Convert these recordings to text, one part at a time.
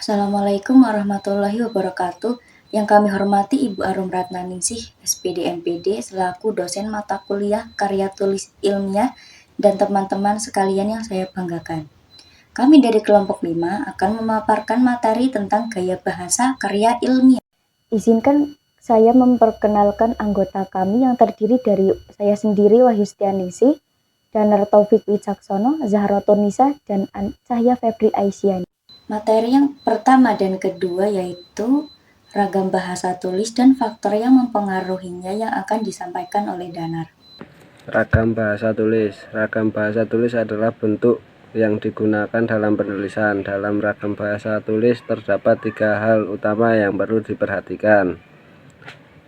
Assalamualaikum warahmatullahi wabarakatuh. Yang kami hormati Ibu Arum Ratnaningsih, SPD MPD, selaku dosen mata kuliah karya tulis ilmiah dan teman-teman sekalian yang saya banggakan. Kami dari kelompok 5 akan memaparkan materi tentang gaya bahasa karya ilmiah. Izinkan saya memperkenalkan anggota kami yang terdiri dari saya sendiri, Wahyu Setianingsih, Danar Taufik Wicaksono, Zahra Nisa, dan Cahya Febri Aisyani. Materi yang pertama dan kedua yaitu ragam bahasa tulis dan faktor yang mempengaruhinya yang akan disampaikan oleh Danar. Ragam bahasa tulis. Ragam bahasa tulis adalah bentuk yang digunakan dalam penulisan. Dalam ragam bahasa tulis terdapat 3 hal utama yang perlu diperhatikan.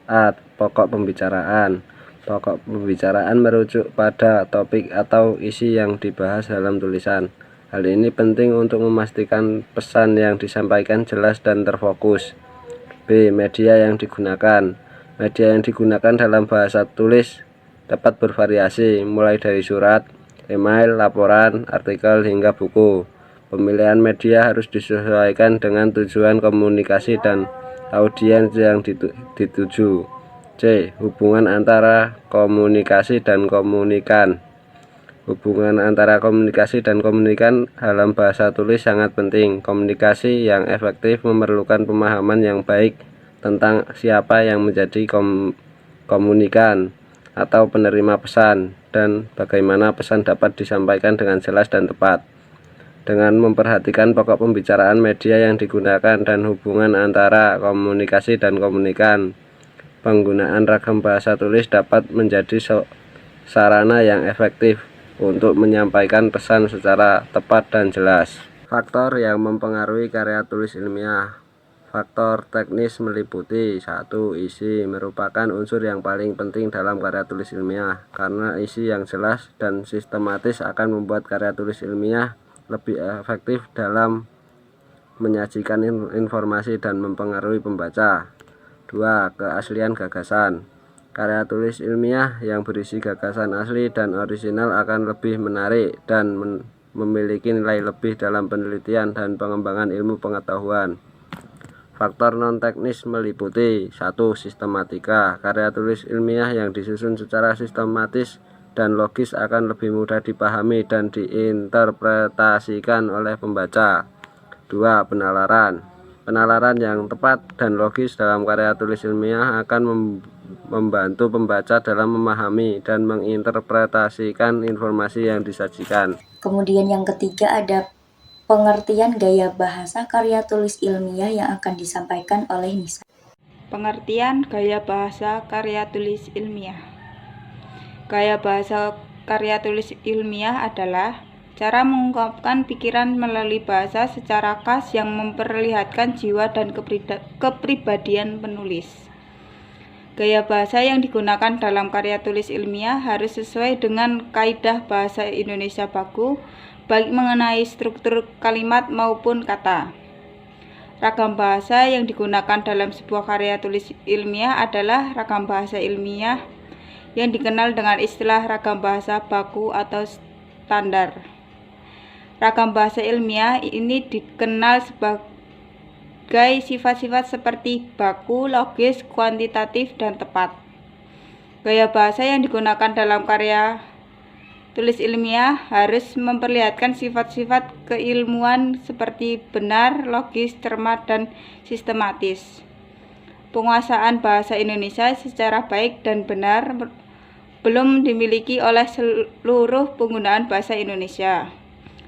A. Pokok pembicaraan. Pokok pembicaraan merujuk pada topik atau isi yang dibahas dalam tulisan. Hal ini penting untuk memastikan pesan yang disampaikan jelas dan terfokus. B. Media yang digunakan. Media yang digunakan dalam bahasa tulis dapat bervariasi, mulai dari surat, email, laporan, artikel, hingga buku. Pemilihan media harus disesuaikan dengan tujuan komunikasi dan audiens yang dituju. C. Hubungan antara komunikasi dan komunikan. Hubungan antara komunikasi dan komunikan dalam bahasa tulis sangat penting. Komunikasi yang efektif memerlukan pemahaman yang baik tentang siapa yang menjadi komunikan atau penerima pesan dan bagaimana pesan dapat disampaikan dengan jelas dan tepat. Dengan memperhatikan pokok pembicaraan, media yang digunakan, dan hubungan antara komunikasi dan komunikan, penggunaan ragam bahasa tulis dapat menjadi sarana yang efektif untuk menyampaikan pesan secara tepat dan jelas. Faktor yang mempengaruhi karya tulis ilmiah. Faktor teknis meliputi 1. Isi merupakan unsur yang paling penting dalam karya tulis ilmiah, karena isi yang jelas dan sistematis akan membuat karya tulis ilmiah lebih efektif dalam menyajikan informasi dan mempengaruhi pembaca. 2. Keaslian gagasan. Karya tulis ilmiah yang berisi gagasan asli dan orisinal akan lebih menarik dan memiliki nilai lebih dalam penelitian dan pengembangan ilmu pengetahuan. Faktor non-teknis meliputi 1. Sistematika. Karya tulis ilmiah yang disusun secara sistematis dan logis akan lebih mudah dipahami dan diinterpretasikan oleh pembaca. 2. Penalaran. Penalaran yang tepat dan logis dalam karya tulis ilmiah akan membantu pembaca dalam memahami dan menginterpretasikan informasi yang disajikan. Kemudian yang ketiga ada pengertian gaya bahasa karya tulis ilmiah yang akan disampaikan oleh Nisa. Pengertian gaya bahasa karya tulis ilmiah. Gaya bahasa karya tulis ilmiah adalah cara mengungkapkan pikiran melalui bahasa secara khas yang memperlihatkan jiwa dan kepribadian penulis. Gaya bahasa yang digunakan dalam karya tulis ilmiah harus sesuai dengan kaidah bahasa Indonesia baku, baik mengenai struktur kalimat maupun kata. Ragam bahasa yang digunakan dalam sebuah karya tulis ilmiah adalah ragam bahasa ilmiah yang dikenal dengan istilah ragam bahasa baku atau standar. Ragam bahasa ilmiah ini dikenal sebagai sifat-sifat seperti baku, logis, kuantitatif, dan tepat. Gaya bahasa yang digunakan dalam karya tulis ilmiah harus memperlihatkan sifat-sifat keilmuan seperti benar, logis, cermat, dan sistematis. Penguasaan bahasa Indonesia secara baik dan benar belum dimiliki oleh seluruh penggunaan bahasa Indonesia,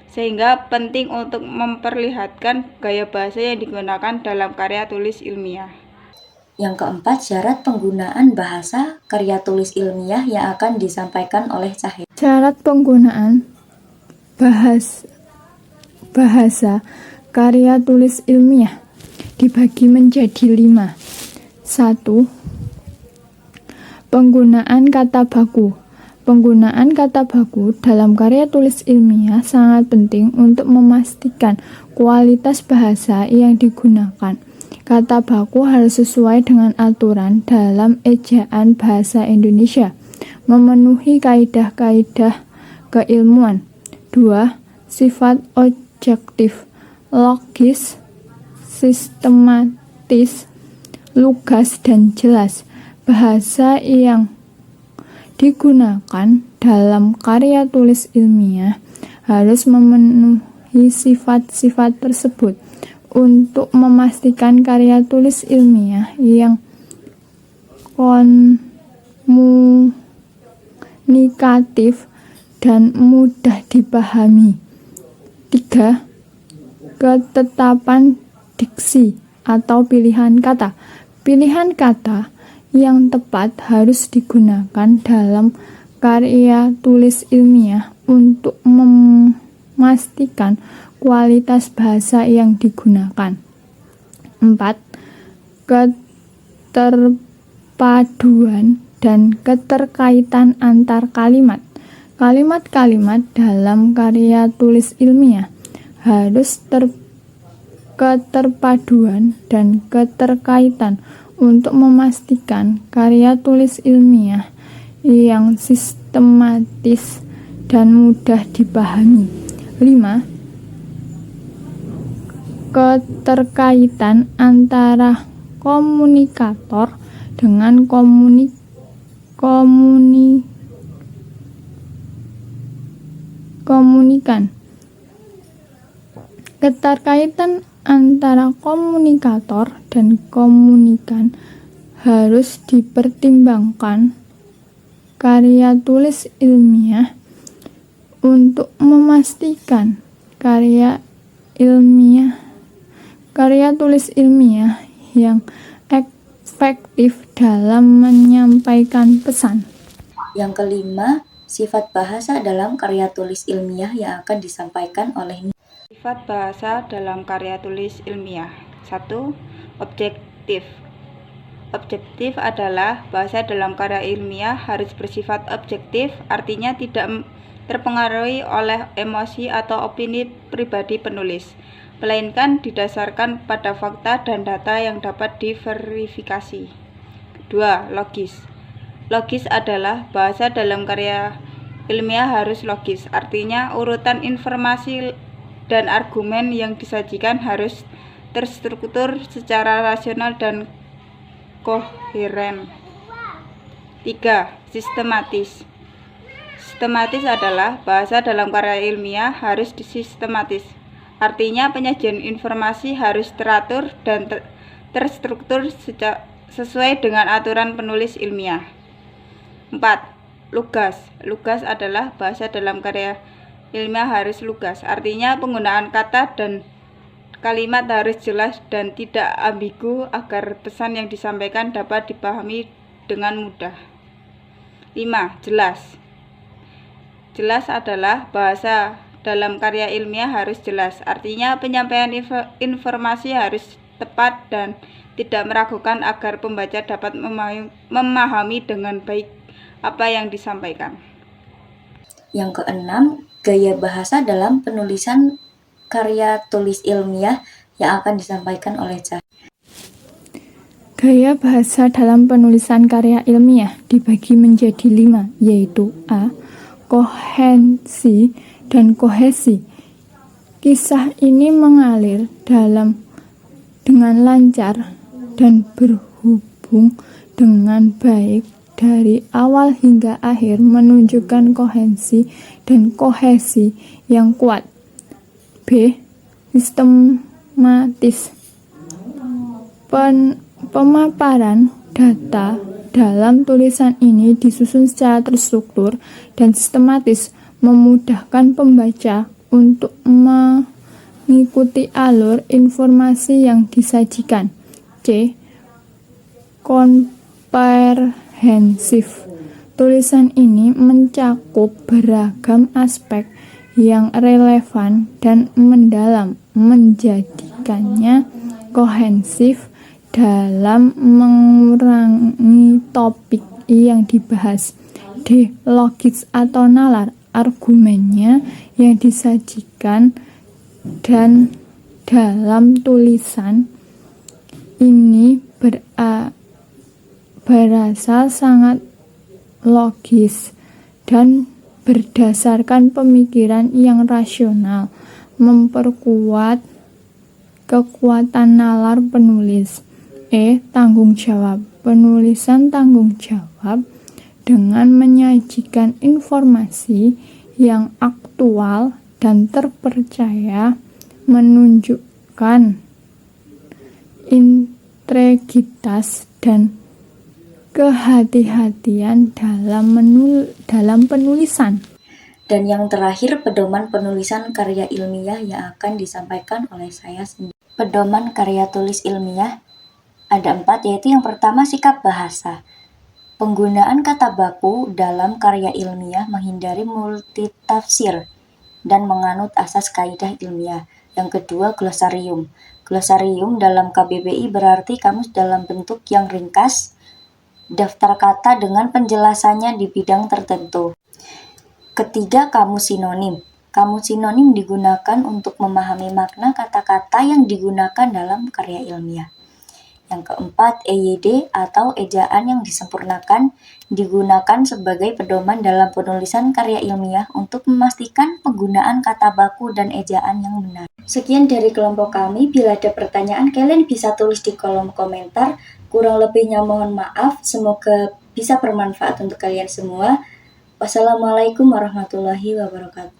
sehingga penting untuk memperlihatkan gaya bahasa yang digunakan dalam karya tulis ilmiah. Yang keempat, syarat penggunaan bahasa karya tulis ilmiah yang akan disampaikan oleh Cahya. Syarat penggunaan bahasa karya tulis ilmiah dibagi menjadi 5. 1. Penggunaan kata baku. Penggunaan kata baku dalam karya tulis ilmiah sangat penting untuk memastikan kualitas bahasa yang digunakan. Kata baku harus sesuai dengan aturan dalam ejaan bahasa Indonesia, memenuhi kaidah-kaidah keilmuan. 2. Sifat objektif, logis, sistematis, lugas, dan jelas. Bahasa yang digunakan dalam karya tulis ilmiah harus memenuhi sifat-sifat tersebut untuk memastikan karya tulis ilmiah yang komunikatif dan mudah dipahami. 3. Ketetapan diksi atau pilihan kata. Pilihan kata yang tepat harus digunakan dalam karya tulis ilmiah untuk memastikan kualitas bahasa yang digunakan. 4. Keterpaduan dan keterkaitan antar kalimat. Kalimat-kalimat dalam karya tulis ilmiah harus keterpaduan dan keterkaitan untuk memastikan karya tulis ilmiah yang sistematis dan mudah dipahami. 5. Keterkaitan antara komunikator dengan komunikan. Keterkaitan antara komunikator dan komunikan harus dipertimbangkan karya tulis ilmiah untuk memastikan karya tulis ilmiah yang efektif dalam menyampaikan pesan. Yang kelima, sifat bahasa dalam karya tulis ilmiah yang akan disampaikan oleh Sifat bahasa dalam karya tulis ilmiah. 1. Objektif. Objektif adalah bahasa dalam karya ilmiah harus bersifat objektif, artinya tidak terpengaruhi oleh emosi atau opini pribadi penulis, melainkan didasarkan pada fakta dan data yang dapat diverifikasi. 2. Logis. Logis adalah bahasa dalam karya ilmiah harus logis, artinya urutan informasi dan argumen yang disajikan harus terstruktur secara rasional dan koheren. 3. Sistematis. Sistematis adalah bahasa dalam karya ilmiah harus sistematis, artinya penyajian informasi harus teratur dan terstruktur sesuai dengan aturan penulis ilmiah. 4. Lugas. Lugas adalah bahasa dalam karya ilmiah harus lugas, artinya penggunaan kata dan kalimat harus jelas dan tidak ambigu agar pesan yang disampaikan dapat dipahami dengan mudah. 5. Jelas. Jelas adalah bahasa dalam karya ilmiah harus jelas, artinya penyampaian informasi harus tepat dan tidak meragukan agar pembaca dapat memahami dengan baik apa yang disampaikan. Yang keenam, gaya bahasa dalam penulisan karya tulis ilmiah yang akan disampaikan oleh Cahya. Gaya bahasa dalam penulisan karya ilmiah dibagi menjadi 5, yaitu A. Kohensi dan kohesi. Kisah ini mengalir dengan lancar dan berhubung dengan baik dari awal hingga akhir, menunjukkan kohensi dan kohesi yang kuat. B. Sistematis. Pemaparan data dalam tulisan ini disusun secara terstruktur dan sistematis, memudahkan pembaca untuk mengikuti alur informasi yang disajikan. C. Komprehensif. Tulisan ini mencakup beragam aspek yang relevan dan mendalam, menjadikannya kohensif dalam mengurangi topik yang dibahas. D. Logis atau nalar. Argumennya yang disajikan dan dalam tulisan ini berasal sangat logis dan berdasarkan pemikiran yang rasional, memperkuat kekuatan nalar penulis. Tanggung jawab. Penulisan tanggung jawab dengan menyajikan informasi yang aktual dan terpercaya, menunjukkan integritas dan kehati-hatian dalam penulisan. Dan yang terakhir, pedoman penulisan karya ilmiah yang akan disampaikan oleh saya sendiri. Pedoman karya tulis ilmiah ada 4, yaitu yang pertama sikap bahasa. Penggunaan kata baku dalam karya ilmiah menghindari multitafsir dan menganut asas kaidah ilmiah. Yang kedua, glosarium. Glosarium dalam KBBI berarti kamus dalam bentuk yang ringkas, daftar kata dengan penjelasannya di bidang tertentu. Ketiga, kamus sinonim. Kamus sinonim digunakan untuk memahami makna kata-kata yang digunakan dalam karya ilmiah. Yang keempat, EYD atau ejaan yang disempurnakan digunakan sebagai pedoman dalam penulisan karya ilmiah untuk memastikan penggunaan kata baku dan ejaan yang benar. Sekian dari kelompok kami. Bila ada pertanyaan, kalian bisa tulis di kolom komentar. Kurang lebihnya mohon maaf. Semoga bisa bermanfaat untuk kalian semua. Wassalamualaikum warahmatullahi wabarakatuh.